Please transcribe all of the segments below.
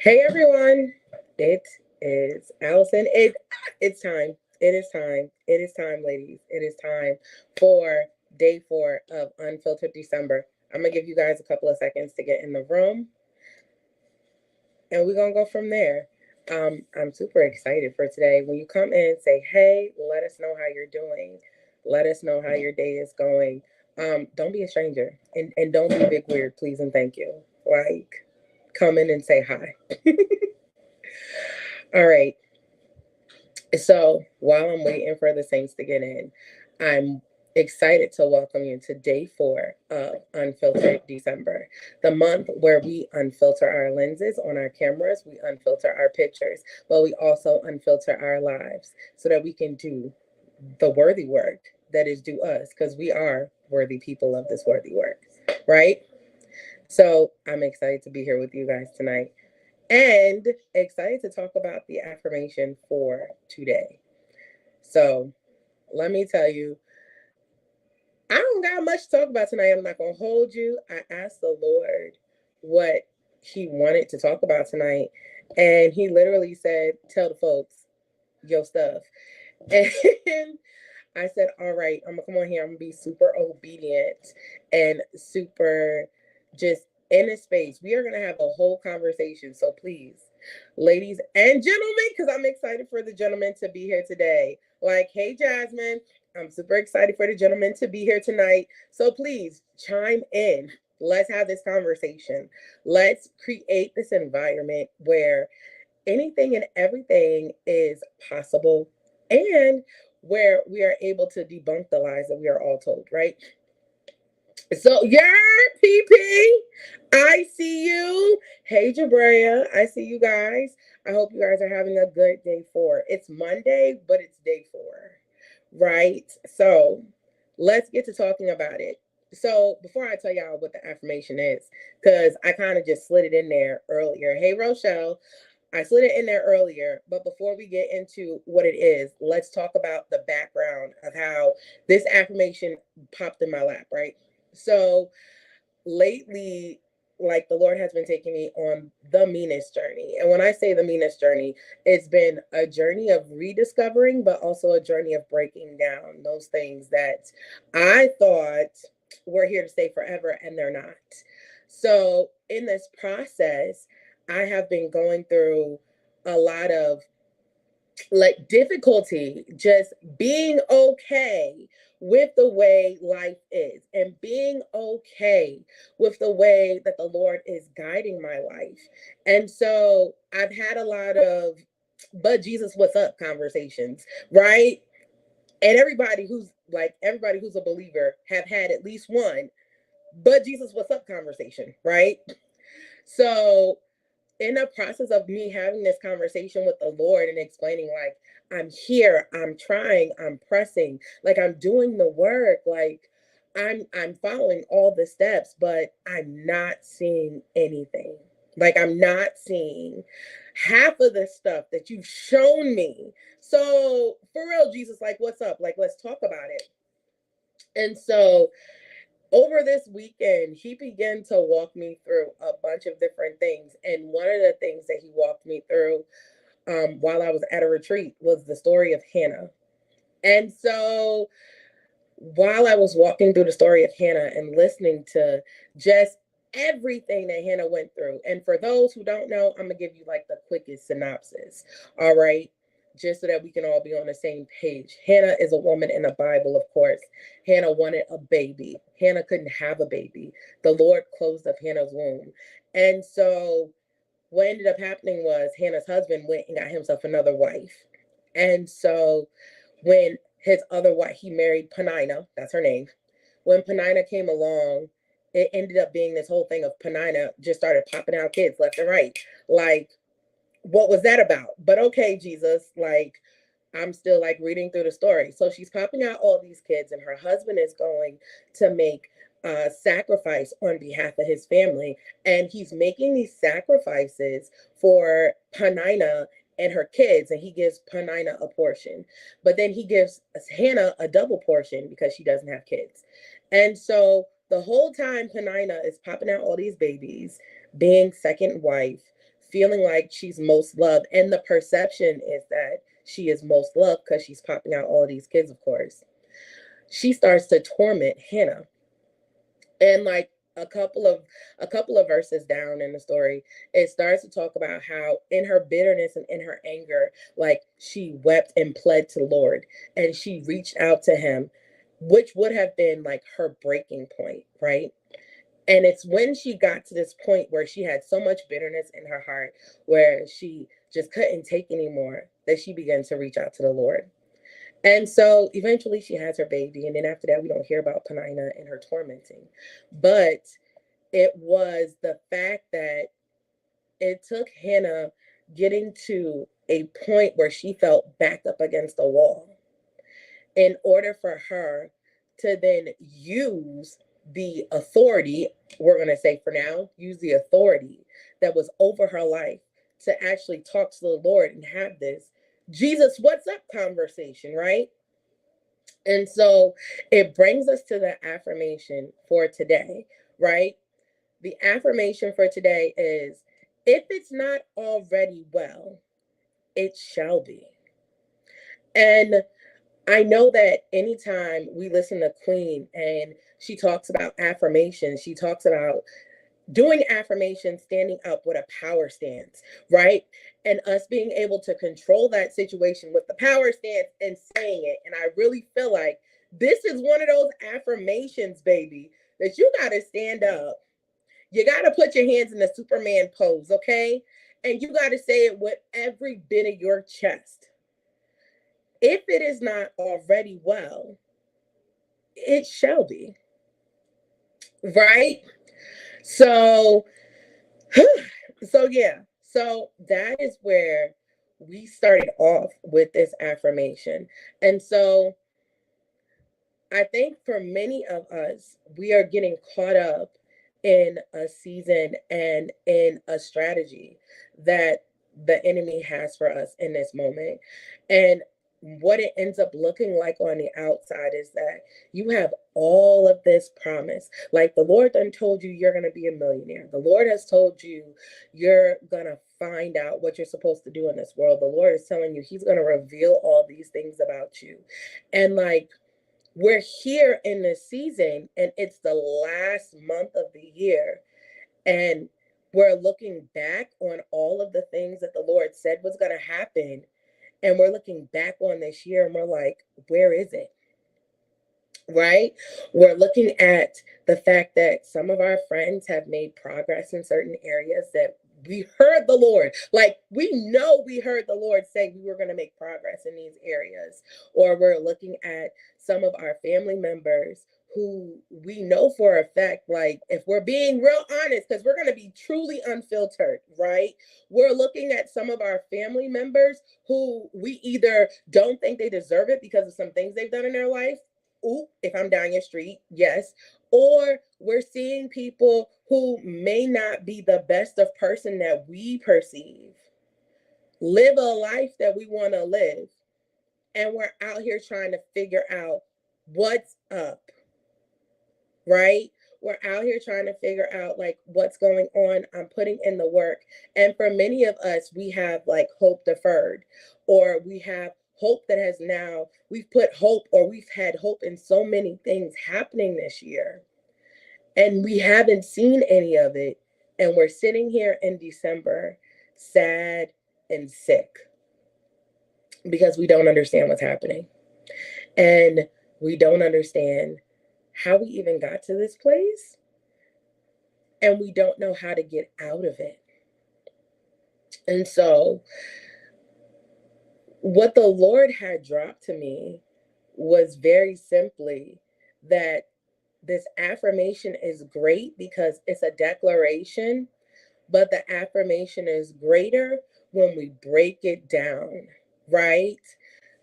Hey everyone, it is Allison. It's time. It is time. It is time, ladies. It is time for day 4 of Unfiltered December. I'm gonna give you guys a couple of seconds to get in the room, and we're gonna go from there. I'm super excited for today. When you come in, say, "Hey, let us know how you're doing. Let us know how your day is going." Don't be a stranger, and don't be big weird, please and thank you. Like, come in and say hi. All right. So while I'm waiting for the Saints to get in, I'm excited to welcome you to day 4 of Unfiltered December, the month where we unfilter our lenses on our cameras, we unfilter our pictures, but we also unfilter our lives so that we can do the worthy work that is due us because we are worthy people of this worthy work, right? So I'm excited to be here with you guys tonight and excited to talk about the affirmation for today. So let me tell you, I don't got much to talk about tonight. I'm not going to hold you. I asked the Lord what he wanted to talk about tonight. And he literally said, tell the folks your stuff. And I said, all right, I'm going to come on here. I'm going to be super obedient and super just in a space. We are going to have a whole conversation. So please, ladies and gentlemen, because I'm excited for the gentlemen to be here today. Like, hey, Jasmine, I'm super excited for the gentlemen to be here tonight. So please chime in. Let's have this conversation. Let's create this environment where anything and everything is possible and where we are able to debunk the lies that we are all told, right? So, yeah, PP, I see you. Hey, Jabrea, I see you guys. I hope you guys are having a good day 4. It's Monday, but it's day 4, right? So, let's get to talking about it. So, before I tell y'all what the affirmation is, because I kind of just slid it in there earlier. Hey, Rochelle, I slid it in there earlier, but before we get into what it is, let's talk about the background of how this affirmation popped in my lap, right? So lately, like the Lord has been taking me on the meanest journey. And when I say the meanest journey, it's been a journey of rediscovering, but also a journey of breaking down those things that I thought were here to stay forever and they're not. So in this process, I have been going through a lot of like difficulty just being okay with the way life is and being okay with the way that the Lord is guiding my life. And so I've had a lot of, but Jesus, what's up conversations, right? And everybody who's a believer have had at least one, but Jesus, what's up conversation, right? So in the process of me having this conversation with the Lord and explaining, like, I'm here, I'm trying, I'm pressing, like I'm doing the work, like I'm following all the steps, but I'm not seeing anything. Like I'm not seeing half of the stuff that you've shown me. So for real, Jesus, like what's up? Like let's talk about it. And so over this weekend, he began to walk me through a bunch of different things. And one of the things that he walked me through while I was at a retreat was the story of Hannah. And so while I was walking through the story of Hannah and listening to just everything that Hannah went through, and for those who don't know, I'm going to give you like the quickest synopsis. All right. Just so that we can all be on the same page. Hannah is a woman in the Bible, of course. Hannah wanted a baby. Hannah couldn't have a baby. The Lord closed up Hannah's womb. And so what ended up happening was Hannah's husband went and got himself another wife. And so when his other wife, he married Penina, that's her name. When Penina came along, it ended up being this whole thing of Penina just started popping out kids left and right. Like, what was that about? But okay, Jesus, like, I'm still like reading through the story. So she's popping out all these kids, and her husband is going to make a sacrifice on behalf of his family. And he's making these sacrifices for Penina and her kids, and he gives Penina a portion. But then he gives Hannah a double portion because she doesn't have kids. And so the whole time Penina is popping out all these babies, being second wife, feeling like she's most loved. And the perception is that she is most loved because she's popping out all of these kids, of course. She starts to torment Hannah. And like a couple of verses down in the story, it starts to talk about how in her bitterness and in her anger, like she wept and pled to the Lord and she reached out to him, which would have been like her breaking point, right? And it's when she got to this point where she had so much bitterness in her heart, where she just couldn't take anymore, that she began to reach out to the Lord. And so eventually she has her baby. And then after that, we don't hear about Penina and her tormenting. But it was the fact that it took Hannah getting to a point where she felt backed up against the wall in order for her to then use the authority, we're going to say for now, use the authority that was over her life to actually talk to the Lord and have this Jesus, what's up conversation, right? And so it brings us to the affirmation for today, right? The affirmation for today is, if it's not already well, it shall be. And I know that anytime we listen to Queen and she talks about affirmations, she talks about doing affirmations, standing up with a power stance, right? And us being able to control that situation with the power stance and saying it. And I really feel like this is one of those affirmations, baby, that you got to stand up. You got to put your hands in the Superman pose, okay? And you got to say it with every bit of your chest. If it is not already well, it shall be, right? So, so that is where we started off with this affirmation. And so I think for many of us, we are getting caught up in a season and in a strategy that the enemy has for us in this moment. And what it ends up looking like on the outside is that you have all of this promise. Like the Lord done told you you're going to be a millionaire. The Lord has told you you're going to find out what you're supposed to do in this world. The Lord is telling you he's going to reveal all these things about you. And like, we're here in this season and it's the last month of the year, and we're looking back on all of the things that the Lord said was going to happen, and we're looking back on this year and we're like, where is it? Right? We're looking at the fact that some of our friends have made progress in certain areas that we heard the Lord. Like, we know we heard the Lord say we were going to make progress in these areas. Or we're looking at some of our family members who we know for a fact, like, if we're being real honest, because we're going to be truly unfiltered, right? We're looking at some of our family members who we either don't think they deserve it because of some things they've done in their life. Ooh, if I'm down your street, yes. Or we're seeing people who may not be the best of person that we perceive, live a life that we want to live. And we're out here trying to figure out what's up, right? We're out here trying to figure out like what's going on. I'm putting in the work. And for many of us, we have like hope deferred, or we have hope that has now, we've put hope, or we've had hope in so many things happening this year, and we haven't seen any of it. And we're sitting here in December, sad and sick because we don't understand what's happening. And we don't understand how we even got to this place. And we don't know how to get out of it. And so, what the Lord had dropped to me was very simply that this affirmation is great because it's a declaration, but the affirmation is greater when we break it down, right?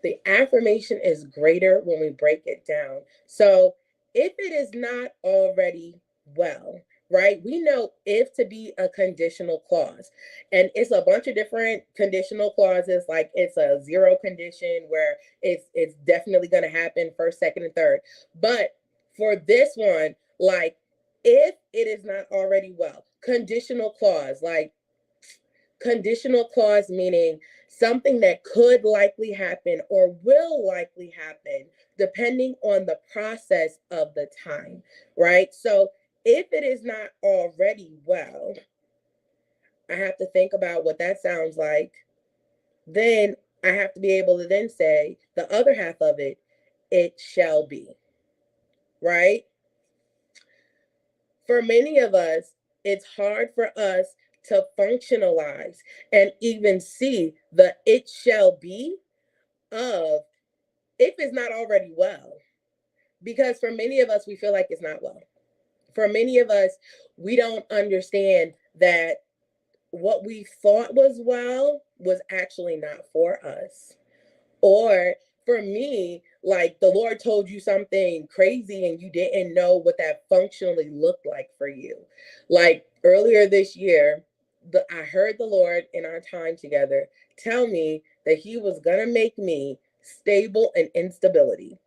The affirmation is greater when we break it down. So if it is not already well, right? We know if to be a conditional clause, and it's a bunch of different conditional clauses. Like it's a zero condition where it's definitely going to happen first, second, and third. But for this one, Like, if it is not already well. Conditional clause, like conditional clause meaning something that could likely happen or will likely happen depending on the process of the time, right? So if it is not already well, I have to think about what that sounds like. Then I have to be able to then say the other half of it, it shall be, right? For many of us, it's hard for us to functionalize and even see the it shall be of if it's not already well. Because for many of us, we feel like it's not well. For many of us, we don't understand that what we thought was well was actually not for us. Or for me, like the Lord told you something crazy and you didn't know what that functionally looked like for you. Like earlier this year, I heard the Lord in our time together tell me that He was going to make me stable in instability.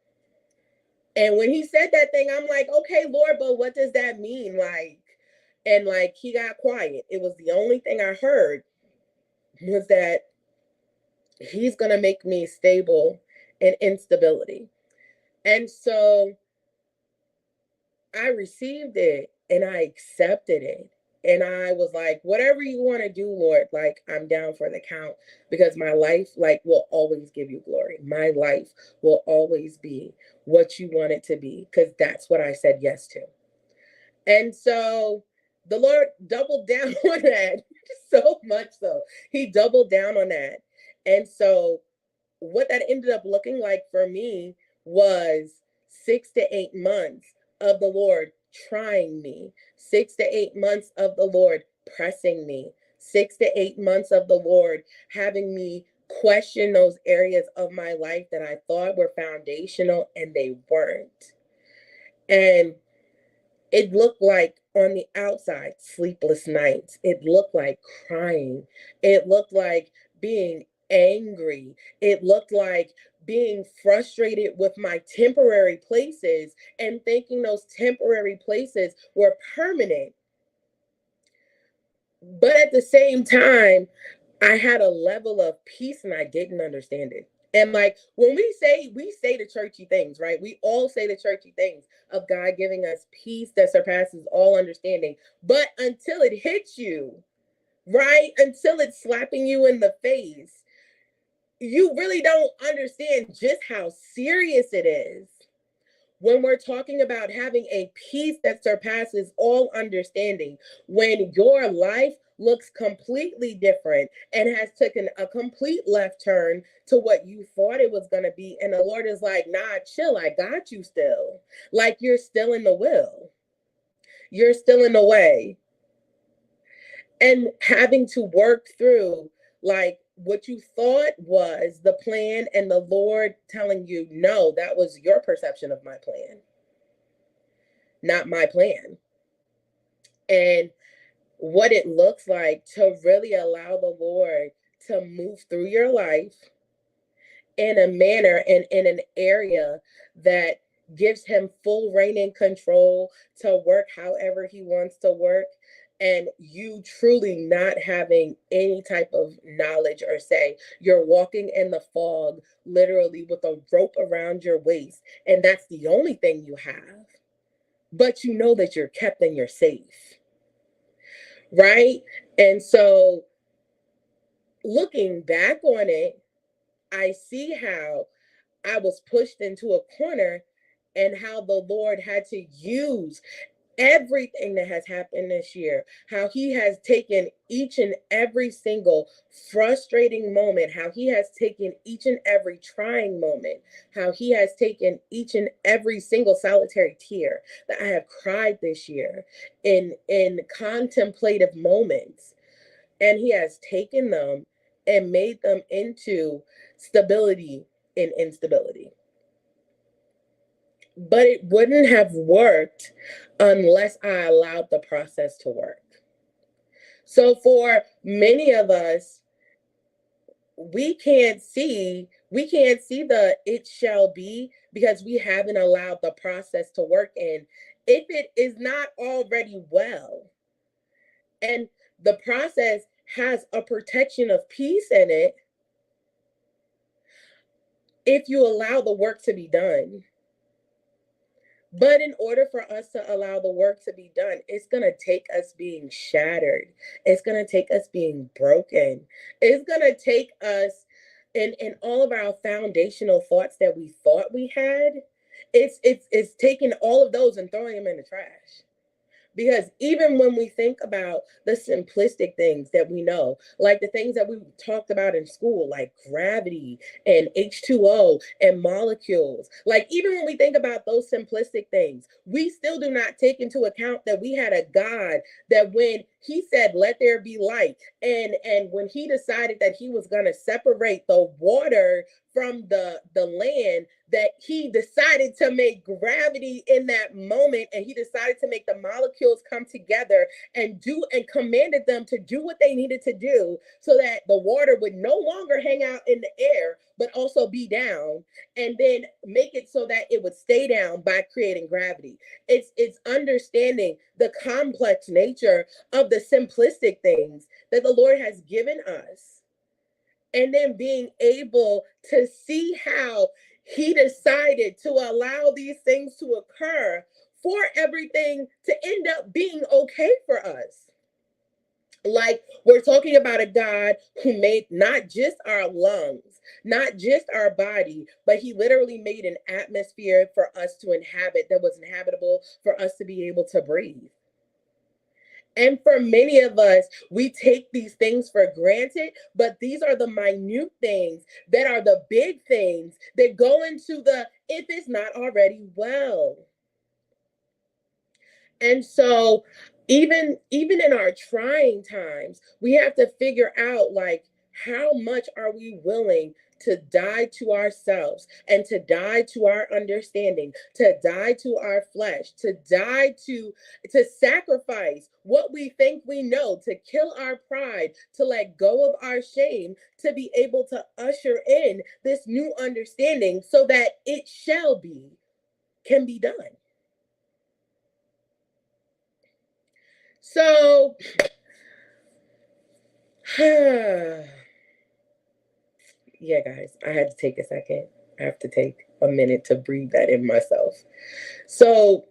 And when He said that thing, I'm like, okay, Lord, but what does that mean? And like He got quiet. It was the only thing I heard was that He's going to make me stable in instability. And so I received it and I accepted it. And I was like, whatever you want to do, Lord, like I'm down for the count because my life like will always give you glory. My life will always be what you want it to be because that's what I said yes to. And so the Lord doubled down on that so much so. He doubled down on that. And so what that ended up looking like for me was 6 to 8 months of the Lord trying me, 6 to 8 months of the Lord pressing me, 6 to 8 months of the Lord having me question those areas of my life that I thought were foundational and they weren't. And it looked like on the outside, sleepless nights. It looked like crying. It looked like being angry. It looked like being frustrated with my temporary places and thinking those temporary places were permanent. But at the same time, I had a level of peace and I didn't understand it. And like when we say the churchy things, right? We all say the churchy things of God giving us peace that surpasses all understanding. But until it hits you, right? Until it's slapping you in the face, you really don't understand just how serious it is when we're talking about having a peace that surpasses all understanding, when your life looks completely different and has taken a complete left turn to what you thought it was going to be. And the Lord is like, nah, chill, I got you still. Like you're still in the will, you're still in the way. And having to work through like what you thought was the plan and the Lord telling you, no, that was your perception of my plan, not my plan. And what it looks like to really allow the Lord to move through your life in a manner and in an area that gives him full reign and control to work however he wants to work, and you truly not having any type of knowledge or say. You're walking in the fog literally with a rope around your waist and that's the only thing you have, but you know that you're kept and you're safe, right? And so looking back on it, I see how I was pushed into a corner and how the Lord had to use everything that has happened this year, how He has taken each and every single frustrating moment, how He has taken each and every trying moment, how He has taken each and every single solitary tear that I have cried this year in contemplative moments, and He has taken them and made them into stability in instability. But it wouldn't have worked unless I allowed the process to work. So for many of us, we can't see the it shall be because we haven't allowed the process to work. And if it is not already well. And the process has a protection of peace in it if you allow the work to be done. But in order for us to allow the work to be done, it's going to take us being shattered. It's going to take us being broken. It's going to take us in all of our foundational thoughts that we thought we had. It's taking all of those and throwing them in the trash. Because even when we think about the simplistic things that we know, like the things that we talked about in school, like gravity and H2O and molecules, like even when we think about those simplistic things, we still do not take into account that we had a God that when he said, let there be light, and when he decided that he was going to separate the water from the land, that he decided to make gravity in that moment, and he decided to make the molecules come together and commanded them to do what they needed to do so that the water would no longer hang out in the air but also be down, and then make it so that it would stay down by creating gravity. It's understanding the complex nature of the simplistic things that the Lord has given us, and then being able to see how he decided to allow these things to occur for everything to end up being okay for us. Like, we're talking about a God who made not just our lungs, not just our body, but he literally made an atmosphere for us to inhabit that was inhabitable for us to be able to breathe. And for many of us, we take these things for granted, but these are the minute things that are the big things that go into the if it's not already well. And so even in our trying times, we have to figure out, like, how much are we willing to die to ourselves and to die to our understanding, to die to our flesh, to die to sacrifice what we think we know, to kill our pride, to let go of our shame, to be able to usher in this new understanding so that it shall be can be done. So, yeah, guys, I had to take a second. I have to take a minute to breathe that in myself. So,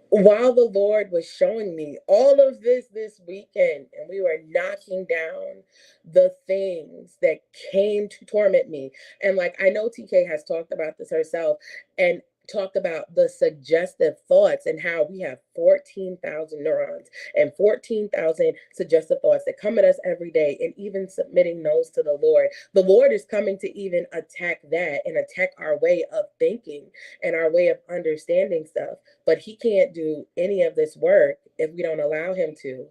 while the Lord was showing me all of this weekend, and we were knocking down the things that came to torment me, and like I know TK has talked about this herself, and talked about the suggestive thoughts and how we have 14,000 neurons and 14,000 suggestive thoughts that come at us every day, and even submitting those to the Lord. The Lord is coming to even attack that and attack our way of thinking and our way of understanding stuff. But he can't do any of this work if we don't allow him to.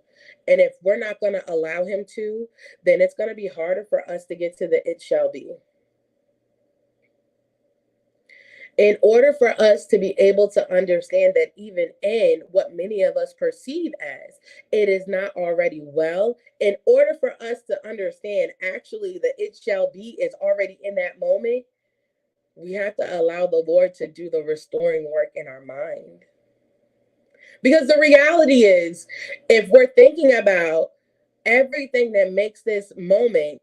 And if we're not going to allow him to, then it's going to be harder for us to get to the it shall be. In order for us to be able to understand that even in what many of us perceive as it is not already well, in order for us to understand actually that it shall be is already in that moment, we have to allow the Lord to do the restoring work in our mind. Because the reality is, if we're thinking about everything that makes this moment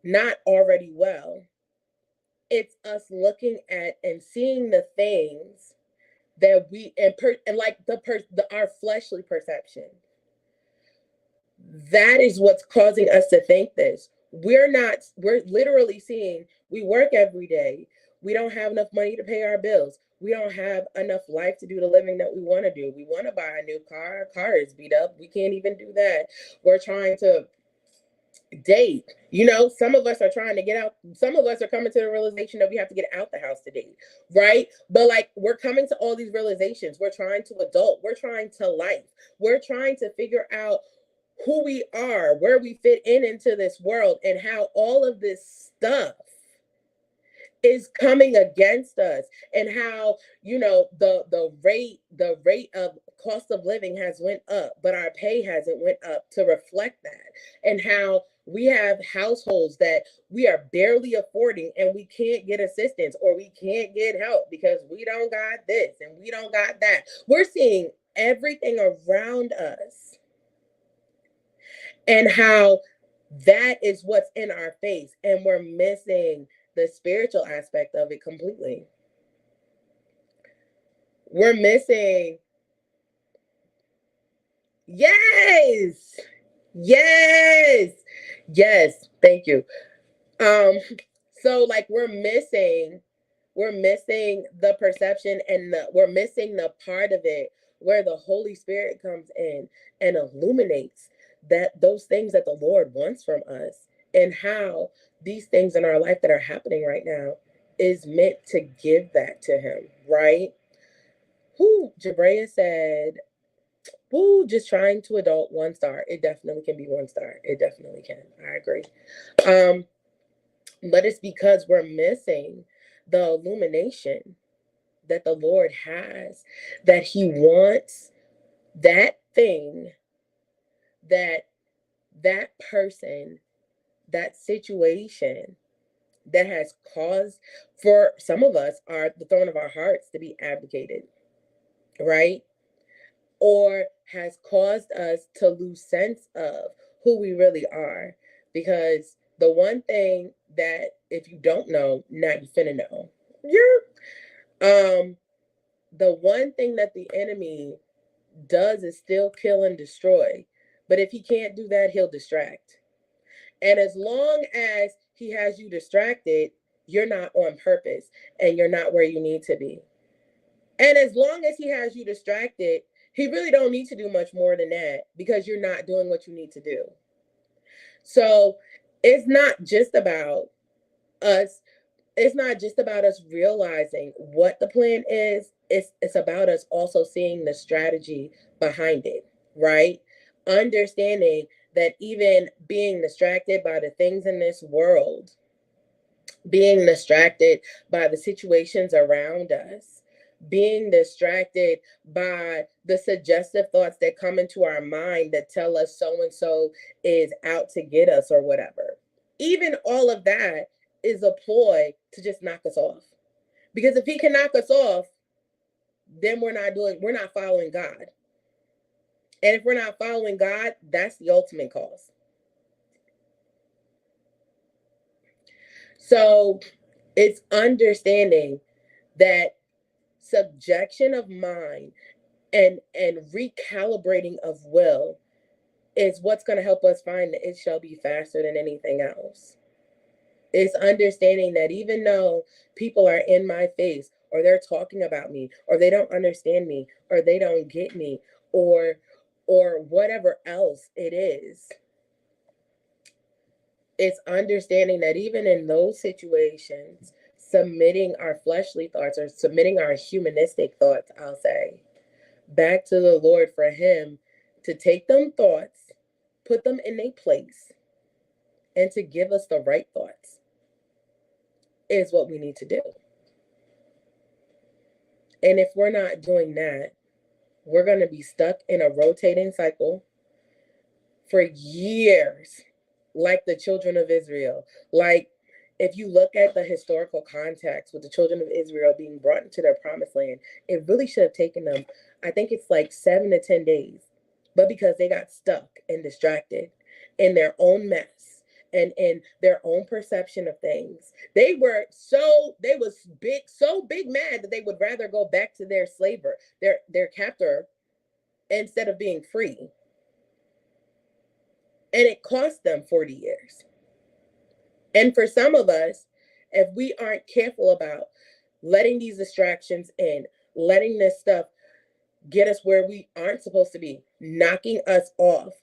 not already well, it's us looking at and seeing the things that we and like our fleshly perception. That is what's causing us to think this. We're literally seeing, we work every day. We don't have enough money to pay our bills. We don't have enough life to do the living that we want to do. We want to buy a new car. Our car is beat up. We can't even do that. We're trying to date. Some of us are trying to get out. Some of us are coming to the realization that we have to get out the house to date, right? But like, we're coming to all these realizations. We're trying to adult. We're trying to life. We're trying to figure out who we are, where we fit into this world, and how all of this stuff is coming against us, and how the rate of cost of living has went up, but our pay hasn't went up to reflect that, and how We have households that we are barely affording and we can't get assistance or we can't get help because we don't got this and we don't got that. We're seeing everything around us and how that is what's in our face, and we're missing the spiritual aspect of it completely. We're missing, yes, yes, yes, thank you. So like we're missing the perception and we're missing the part of it where the Holy Spirit comes in and illuminates that those things that the Lord wants from us, and how these things in our life that are happening right now is meant to give that to him, right? Who Jabrea said, who just trying to adult 1 star. It definitely can be 1 star. It definitely can. I agree. But it's because we're missing the illumination that the Lord has, that he wants that thing, that person, that situation that has caused for some of us the throne of our hearts to be abdicated, right? Or has caused us to lose sense of who we really are. Because the one thing that if you don't know, now you finna know. The one thing that the enemy does is still kill and destroy. But if he can't do that, he'll distract. And as long as he has you distracted, you're not on purpose and you're not where you need to be. And as long as he has you distracted, he really don't need to do much more than that because you're not doing what you need to do. So it's not just about us. It's not just about us realizing what the plan is. It's about us also seeing the strategy behind it, right? Understanding that even being distracted by the things in this world, being distracted by the situations around us, being distracted by the suggestive thoughts that come into our mind that tell us so and so is out to get us or whatever. Even all of that is a ploy to just knock us off. Because if he can knock us off, then we're not following God. And if we're not following God, that's the ultimate cause. So it's understanding that subjection of mind and recalibrating of will is what's going to help us find that it shall be faster than anything else. It's understanding that even though people are in my face or they're talking about me or they don't understand me or they don't get me or whatever else it is, it's understanding that even in those situations, submitting our fleshly thoughts or submitting our humanistic thoughts, I'll say, back to the Lord for him to take them thoughts, put them in a place, and to give us the right thoughts is what we need to do. And if we're not doing that, we're going to be stuck in a rotating cycle for years, like the children of Israel. Like, if you look at the historical context with the children of Israel being brought into their promised land, it really should have taken them, I think it's like 7 to 10 days. But because they got stuck and distracted in their own mess and in their own perception of things, they was big mad that they would rather go back to their slaver, their captor, instead of being free. And it cost them 40 years. And for some of us, if we aren't careful about letting these distractions in, letting this stuff get us where we aren't supposed to be, knocking us off,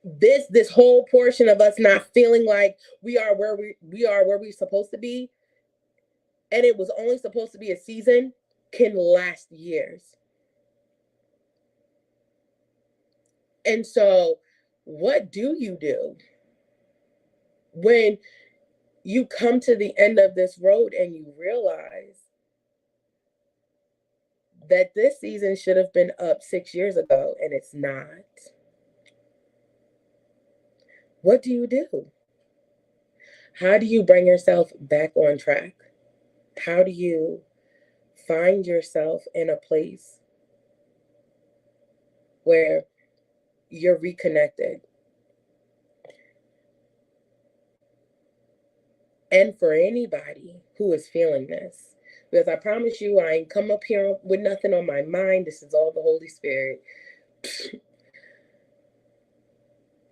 this whole portion of us not feeling like we are where we're supposed to be, and it was only supposed to be a season, can last years. And so what do you do when you come to the end of this road and you realize that this season should have been up 6 years ago and it's not? what do you do? How do you bring yourself back on track? How do you find yourself in a place where you're reconnected? And for anybody who is feeling this, because I promise you, I ain't come up here with nothing on my mind. This is all the Holy Spirit.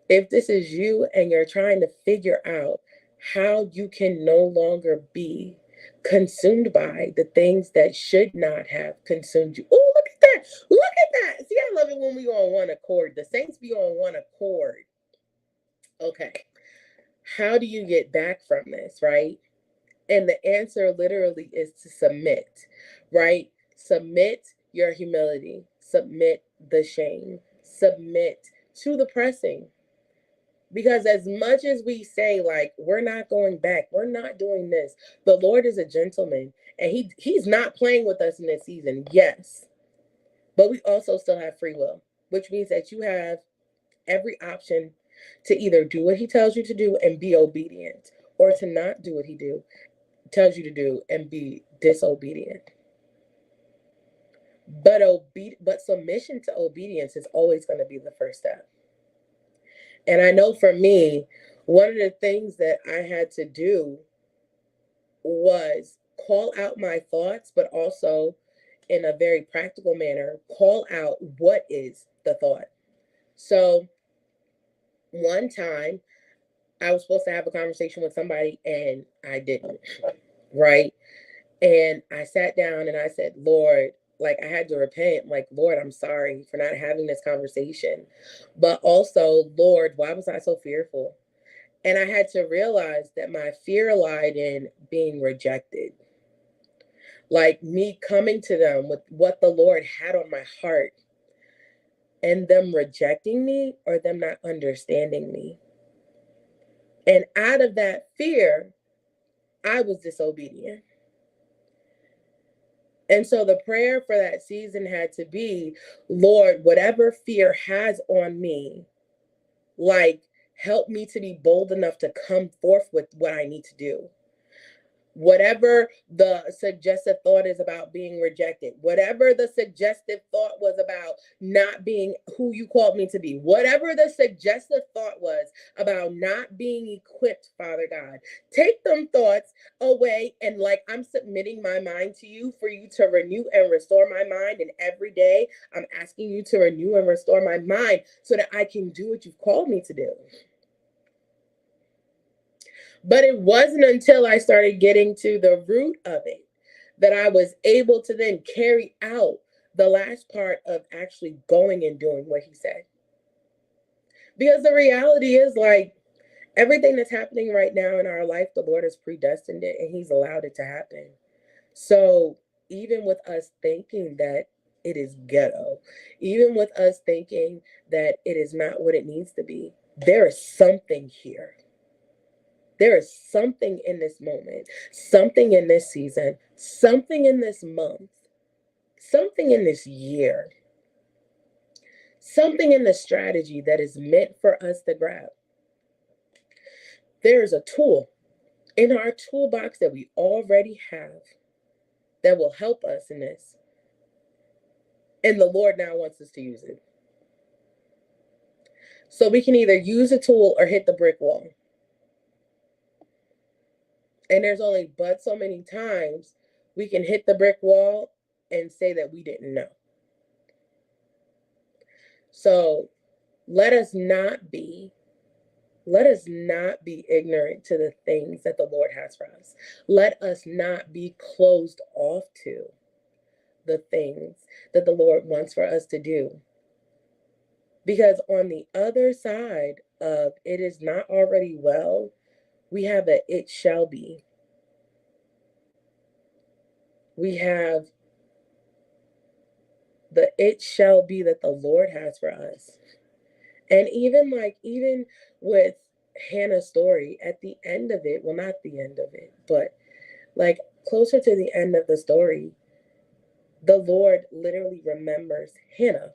If this is you and you're trying to figure out how you can no longer be consumed by the things that should not have consumed you. Oh, look at that. Look at that. See, I love it when we on one accord. The saints be on one accord. Okay. How do you get back from this, right? And the answer literally is to submit, right? Submit your humility, submit the shame, submit to the pressing. Because as much as we say, like, we're not going back, we're not doing this, the Lord is a gentleman and he's not playing with us in this season. Yes. But we also still have free will, which means that you have every option to either do what he tells you to do and be obedient, or to not do what he tells you to do and be disobedient. But submission to obedience is always going to be the first step. And I know for me, one of the things that I had to do was call out my thoughts, but also in a very practical manner, call out what is the thought. So one time I was supposed to have a conversation with somebody and I didn't, right? And I sat down and I said, Lord, like, I had to repent, like, Lord, I'm sorry for not having this conversation. But also, Lord, why was I so fearful? And I had to realize that my fear lied in being rejected. Like, me coming to them with what the Lord had on my heart and them rejecting me or them not understanding me. And out of that fear, I was disobedient. And so the prayer for that season had to be, Lord, whatever fear has on me, like, help me to be bold enough to come forth with what I need to do. Whatever the suggestive thought is about being rejected, whatever the suggestive thought was about not being who you called me to be, whatever the suggestive thought was about not being equipped, Father God, take them thoughts away. And like, I'm submitting my mind to you for you to renew and restore my mind. And every day I'm asking you to renew and restore my mind so that I can do what you've called me to do. But it wasn't until I started getting to the root of it that I was able to then carry out the last part of actually going and doing what he said. Because the reality is, like, everything that's happening right now in our life, the Lord has predestined it and he's allowed it to happen. So even with us thinking that it is ghetto, even with us thinking that it is not what it needs to be, there is something here. There is something in this moment, something in this season, something in this month, something in this year, something in the strategy that is meant for us to grab. There is a tool in our toolbox that we already have that will help us in this. And the Lord now wants us to use it. So we can either use a tool or hit the brick wall. And there's only but so many times we can hit the brick wall and say that we didn't know. So let us not be ignorant to the things that the Lord has for us. Let us not be closed off to the things that the Lord wants for us to do. Because on the other side of it is not already well, we have a it shall be. We have the it shall be that the Lord has for us. And even with Hannah's story, at the end of it, well, not the end of it, but like closer to the end of the story, the Lord literally remembers Hannah.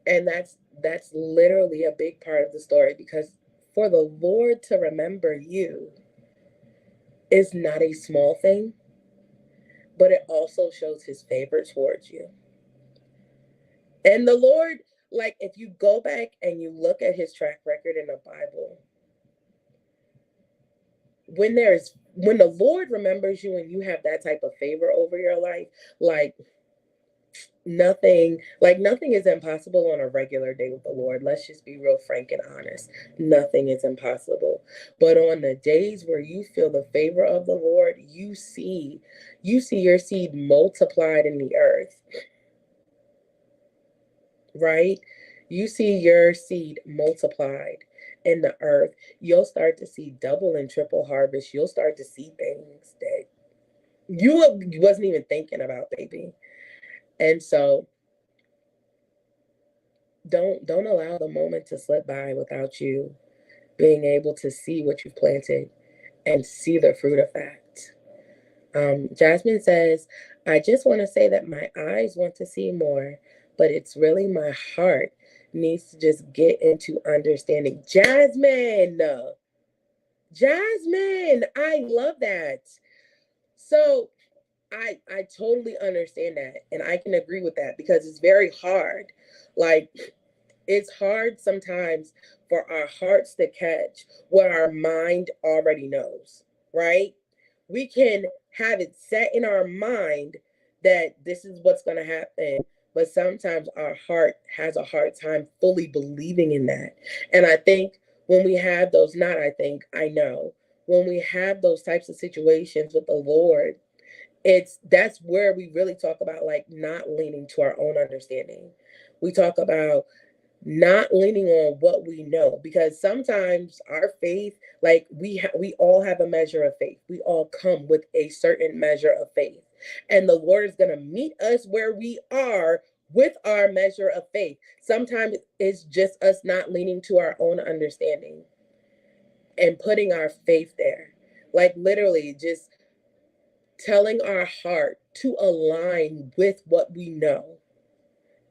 And that's that's literally a big part of the story, because for the Lord to remember you is not a small thing, but it also shows his favor towards you. And the Lord, like, if you go back and you look at his track record in the Bible, when the Lord remembers you and you have that type of favor over your life, like nothing is impossible on a regular day with the Lord. Let's just be real frank and honest. Nothing is impossible. But on the days where you feel the favor of the Lord, you see your seed multiplied in the earth, right? You see your seed multiplied in the earth. You'll start to see double and triple harvest. You'll start to see things that you wasn't even thinking about, baby. And so don't allow the moment to slip by without you being able to see what you've planted and see the fruit of that. Jasmine says, I just want to say that my eyes want to see more, but it's really my heart needs to just get into understanding. Jasmine, I love that. So I totally understand that, and I can agree with that, because it's very hard. Like, it's hard sometimes for our hearts to catch what our mind already knows, right? We can have it set in our mind that this is what's going to happen, but sometimes our heart has a hard time fully believing in that. And I think when we have those, not I think, I know, when we have those types of situations with the Lord, that's where we really talk about, like, not leaning to our own understanding. We talk about not leaning on what we know, because sometimes our faith, like, we all have a measure of faith. We all come with a certain measure of faith, and the Lord is going to meet us where we are with our measure of faith. Sometimes it's just us not leaning to our own understanding and putting our faith there, like literally just telling our heart to align with what we know.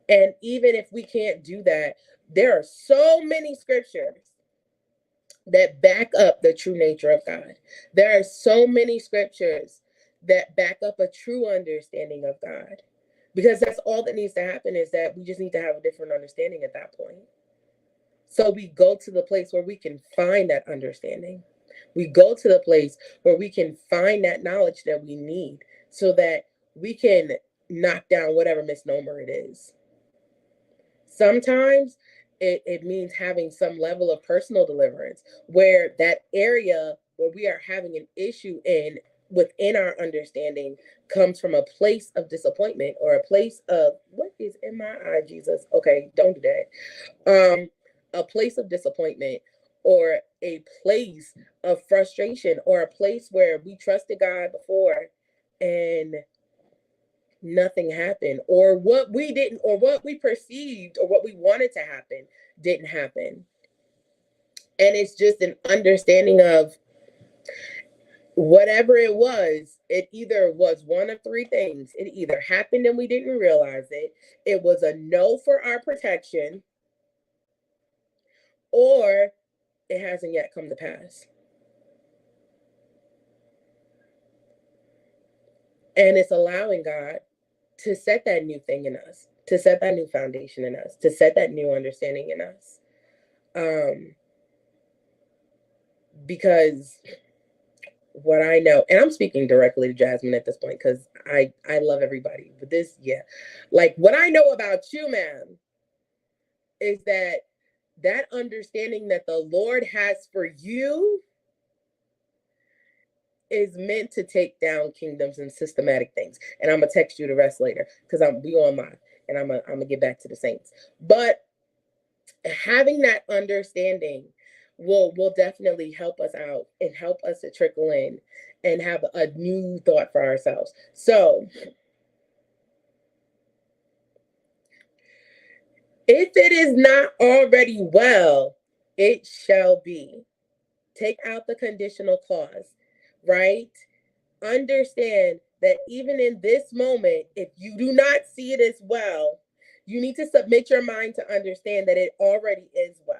And even if we can't do that, there are so many scriptures that back up the true nature of God. There are so many scriptures that back up a true understanding of God. Because that's all that needs to happen, is that we just need to have a different understanding at that point. So we go to the place where we can find that understanding. We go to the place where we can find that knowledge that we need, so that we can knock down whatever misnomer it is. Sometimes it means having some level of personal deliverance, where that area where we are having an issue within our understanding comes from a place of disappointment, or a place of, what is in my eye, Jesus? Okay, don't do that. A place of disappointment, or a place of frustration, or a place where we trusted God before and nothing happened, or what we didn't, or what we perceived, or what we wanted to happen didn't happen. And it's just an understanding of whatever it was. It either was one of three things. It either happened and we didn't realize it, it was a no for our protection, or it hasn't yet come to pass. And it's allowing God to set that new thing in us, to set that new foundation in us, to set that new understanding in us. Because what I know, and I'm speaking directly to Jasmine at this point, because I love everybody, but this, yeah, like, what I know about you, ma'am, is that understanding that the Lord has for you is meant to take down kingdoms and systematic things. And I'm gonna text you the rest later, because we on live, and I'm gonna get back to the saints. But having that understanding will definitely help us out and help us to trickle in and have a new thought for ourselves. So if it is not already well, it shall be. Take out the conditional clause, right? Understand that even in this moment, if you do not see it as well, You need to submit your mind to understand that it already is well.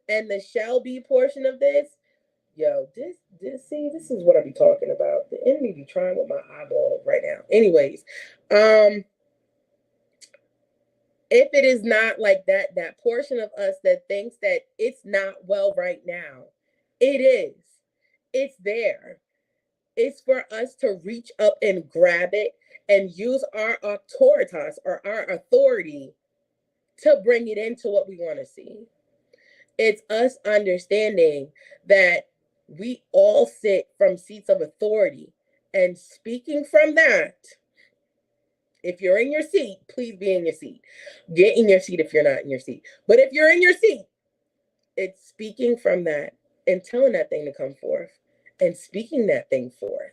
And the shall be portion of this, yo, this is what I be talking about. The enemy be trying with my eyeball right now. Anyways, if it is not like that portion of us that thinks that it's not well right now, it is. It's there. It's for us to reach up and grab it and use our autoritas or our authority to bring it into what we want to see. It's us understanding that we all sit from seats of authority and speaking from that. If you're in your seat, please be in your seat. Get in your seat if you're not in your seat. But if you're in your seat, it's speaking from that and telling that thing to come forth and speaking that thing forth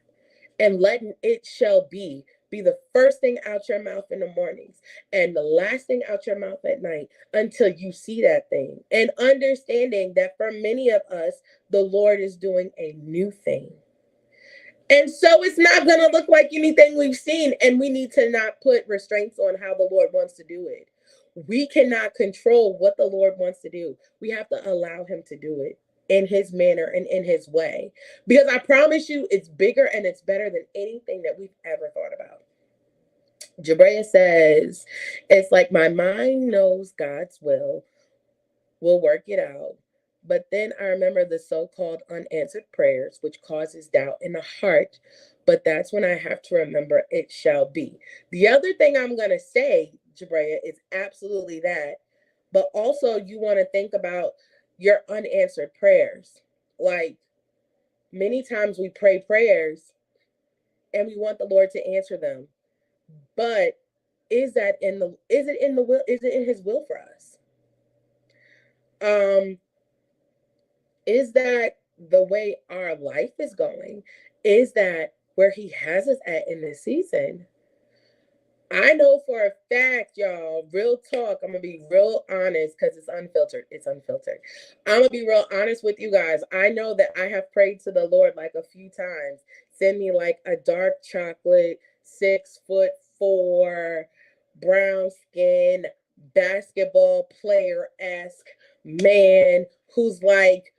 and letting it shall be the first thing out your mouth in the mornings and the last thing out your mouth at night until you see that thing. And understanding that for many of us, the Lord is doing a new thing. And so it's not going to look like anything we've seen. And we need to not put restraints on how the Lord wants to do it. We cannot control what the Lord wants to do. We have to allow him to do it in his manner and in his way. Because I promise you, it's bigger and it's better than anything that we've ever thought about. Jabrea says, it's like my mind knows God's will work it out. But then I remember the so-called unanswered prayers, which causes doubt in the heart. But that's when I have to remember it shall be. The other thing I'm going to say, Jabrea, is absolutely that. But also you want to think about your unanswered prayers. Like many times we pray prayers and we want the Lord to answer them. But is it in his will for us? Is that the way our life is going? Is that where he has us at in this season? I know for a fact, y'all, real talk, I'm going to be real honest because it's unfiltered. It's unfiltered. I'm going to be real honest with you guys. I know that I have prayed to the Lord like a few times. Send me like a dark chocolate, 6'4", brown skin, basketball player-esque man who's like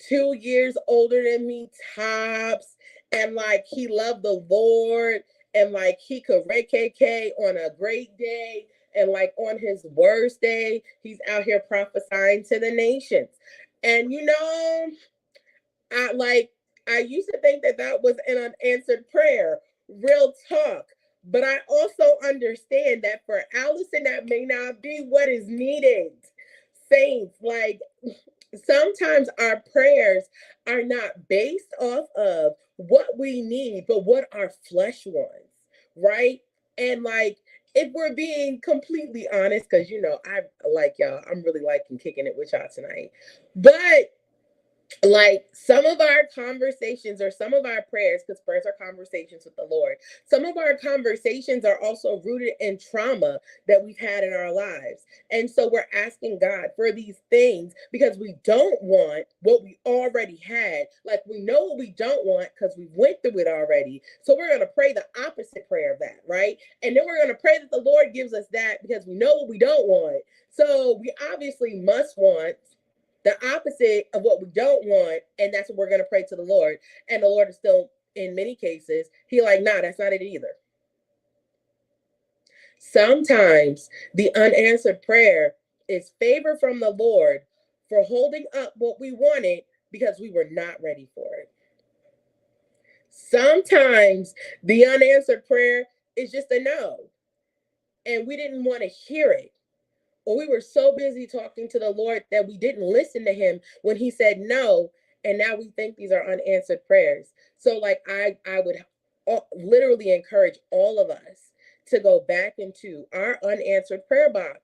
2 years older than me tops, and like he loved the Lord, and like he could KK on a great day, and like on his worst day, he's out here prophesying to the nations. And you know, I used to think that was an unanswered prayer, real talk. But I also understand that for Allison, that may not be what is needed. Saints, like sometimes our prayers are not based off of what we need, but what our flesh wants, right? And like, if we're being completely honest, because you know, I like y'all, I'm really liking kicking it with y'all tonight. But like some of our conversations or some of our prayers, because prayers are conversations with the Lord, some of our conversations are also rooted in trauma that we've had in our lives. And so we're asking God for these things because we don't want what we already had. Like we know what we don't want because we went through it already. So we're going to pray the opposite prayer of that, right? And then we're going to pray that the Lord gives us that because we know what we don't want. So we obviously must want the opposite of what we don't want, and that's what we're going to pray to the Lord. And the Lord is still, in many cases, he like, nah, that's not it either. Sometimes the unanswered prayer is favor from the Lord for holding up what we wanted because we were not ready for it. Sometimes the unanswered prayer is just a no, and we didn't want to hear it. Or we were so busy talking to the Lord that we didn't listen to him when he said no, and now we think these are unanswered prayers. So like I would literally encourage all of us to go back into our unanswered prayer box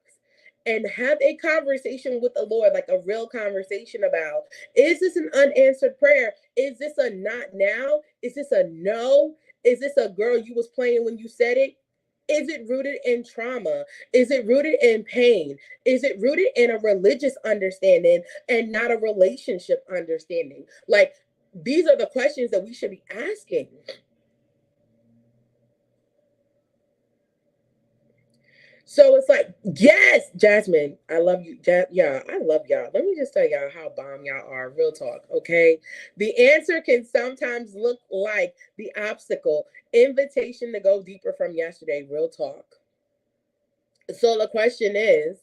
and have a conversation with the Lord, like a real conversation about, is this an unanswered prayer? Is this a not now? Is this a no? Is this a girl you was playing when you said it? Is it rooted in trauma? Is it rooted in pain? Is it rooted in a religious understanding and not a relationship understanding? Like, these are the questions that we should be asking. So it's like, yes, Jasmine, I love you. Yeah, I love y'all. Let me just tell y'all how bomb y'all are. Real talk, okay? The answer can sometimes look like the obstacle, invitation to go deeper from yesterday. Real talk. So the question is,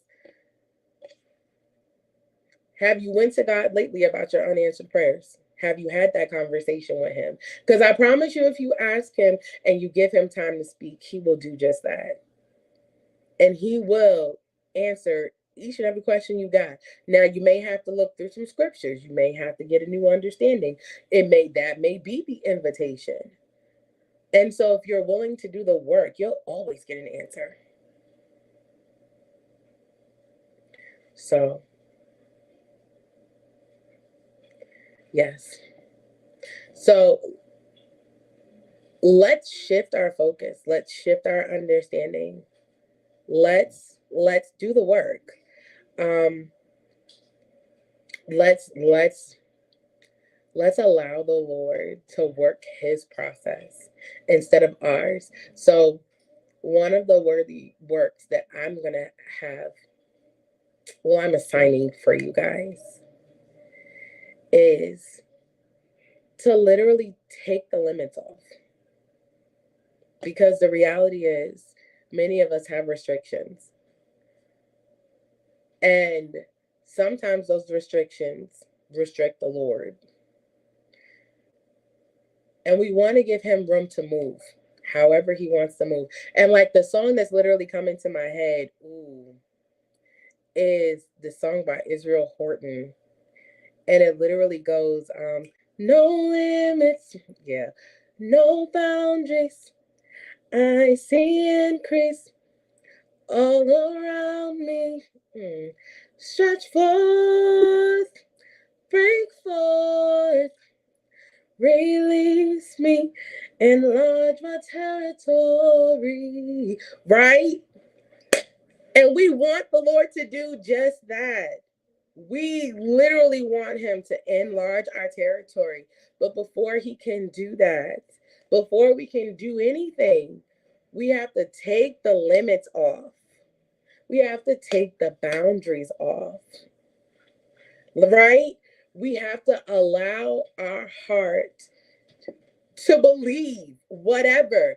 have you went to God lately about your unanswered prayers? Have you had that conversation with him? Because I promise you, if you ask him and you give him time to speak, he will do just that. And he will answer each and every question you got. Now you may have to look through some scriptures. You may have to get a new understanding. That may be the invitation. And so if you're willing to do the work, you'll always get an answer. So yes. So let's shift our focus. Let's shift our understanding. Let's do the work. Um, let's let's allow the Lord to work his process instead of ours. So one of the worthy works that I'm gonna have, well, I'm assigning for you guys, is to literally take the limits off. Because the reality is, many of us have restrictions. And sometimes those restrictions restrict the Lord. And we want to give him room to move however he wants to move. And like the song that's literally coming to my head, is the song by Israel Horton. And it literally goes, no limits, yeah, no boundaries. I see increase all around me. Stretch forth, break forth, release me, enlarge my territory. Right? And we want the Lord to do just that. We literally want him to enlarge our territory. But before he can do that, before we can do anything, we have to take the limits off. We have to take the boundaries off. Right? We have to allow our heart to believe whatever,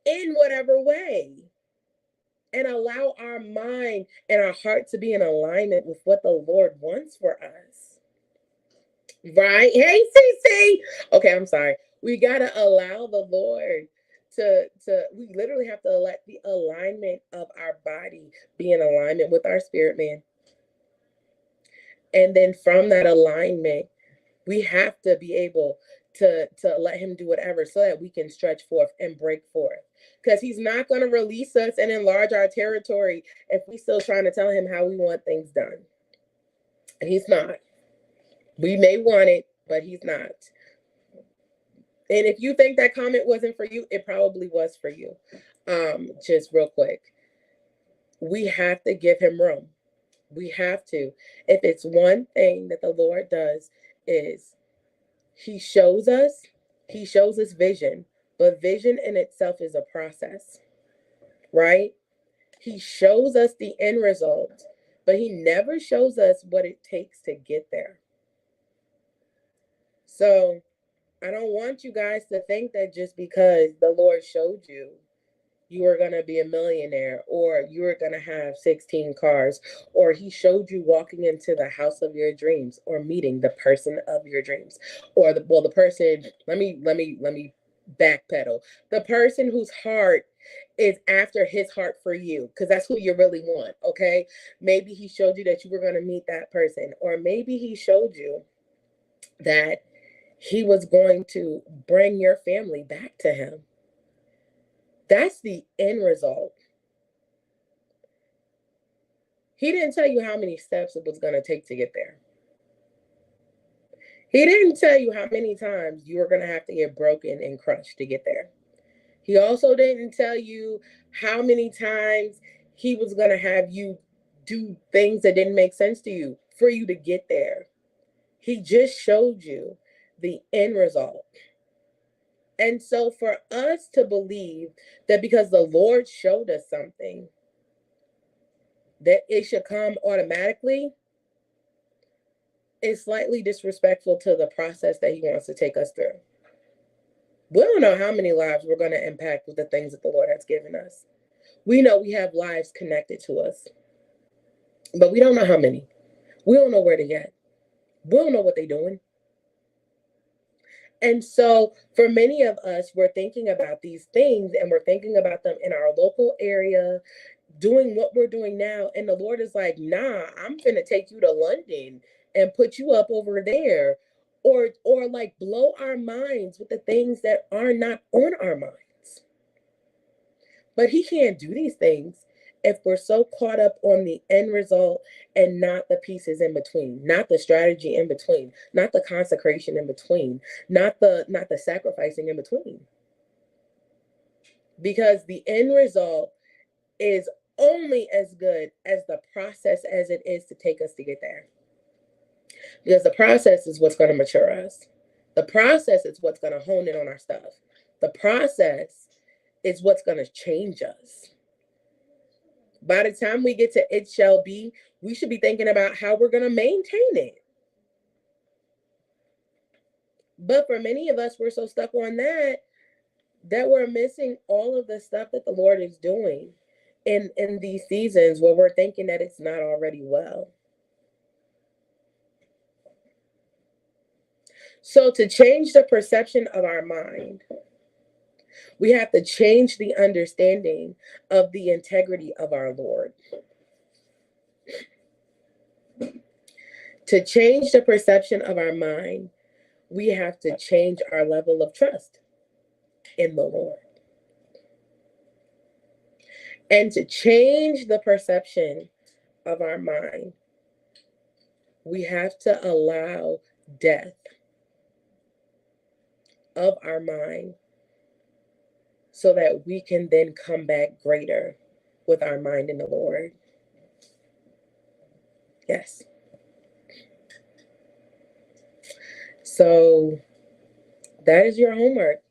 in whatever way, and allow our mind and our heart to be in alignment with what the Lord wants for us. Right? Hey, CC. Okay, I'm sorry. We gotta allow the Lord to. We literally have to let the alignment of our body be in alignment with our spirit, man. And then from that alignment, we have to be able to let him do whatever so that we can stretch forth and break forth. Because he's not going to release us and enlarge our territory if we still trying to tell him how we want things done. And he's not. We may want it, but he's not. And if you think that comment wasn't for you, it probably was for you. Just real quick, we have to give him room. We have to. If it's one thing that the Lord does, is he shows us vision, but vision in itself is a process, right? He shows us the end result, but he never shows us what it takes to get there. So I don't want you guys to think that just because the Lord showed you, you are going to be a millionaire, or you're going to have 16 cars, or he showed you walking into the house of your dreams, or meeting the person of your dreams, or the person, let me backpedal. The person whose heart is after his heart for you, because that's who you really want. Okay, maybe he showed you that you were going to meet that person, or maybe he showed you that he was going to bring your family back to him. That's the end result. He didn't tell you how many steps it was going to take to get there. He didn't tell you how many times you were going to have to get broken and crushed to get there. He also didn't tell you how many times he was going to have you do things that didn't make sense to you for you to get there. He just showed you the end result. And so for us to believe that because the Lord showed us something, that it should come automatically is slightly disrespectful to the process that he wants to take us through. We don't know how many lives we're going to impact with the things that the Lord has given us. We know we have lives connected to us, but we don't know how many. We don't know where they're at. We don't know what they're doing. And so for many of us, we're thinking about these things and we're thinking about them in our local area, doing what we're doing now. And the Lord is like, nah, I'm going to take you to London and put you up over there, or like blow our minds with the things that are not on our minds. But he can't do these things if we're so caught up on the end result and not the pieces in between, not the strategy in between, not the consecration in between, not the sacrificing in between. Because the end result is only as good as the process as it is to take us to get there. Because the process is what's going to mature us. The process is what's going to hone in on our stuff. The process is what's going to change us. By the time we get to it shall be, we should be thinking about how we're going to maintain it. But for many of us, we're so stuck on that we're missing all of the stuff that the Lord is doing in these seasons where we're thinking that it's not already well. So to change the perception of our mind, we have to change the understanding of the integrity of our Lord. To change the perception of our mind, we have to change our level of trust in the Lord. And to change the perception of our mind, we have to allow death of our mind so that we can then come back greater with our mind in the Lord. Yes. So that is your homework.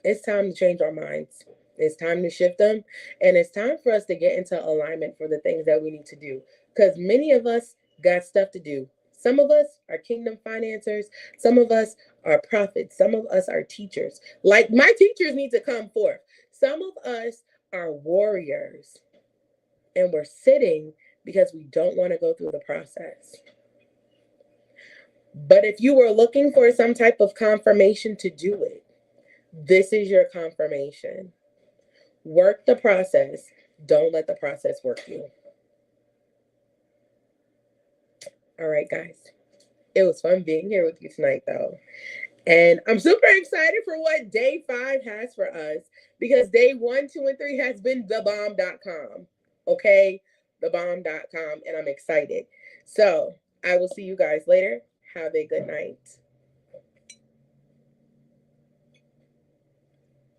It's time to change our minds. It's time to shift them. And it's time for us to get into alignment for the things that we need to do. Because many of us got stuff to do. Some of us are kingdom financiers. Some of us are prophets. Some of us are teachers. Like my teachers need to come forth. Some of us are warriors. And we're sitting because we don't want to go through the process. But if you were looking for some type of confirmation to do it, this is your confirmation. Work the process. Don't let the process work you. All right, guys. It was fun being here with you tonight, though. And I'm super excited for what day 5 has for us, because day 1, 2, and 3 has been thebomb.com. Okay? Thebomb.com. And I'm excited. So I will see you guys later. Have a good night.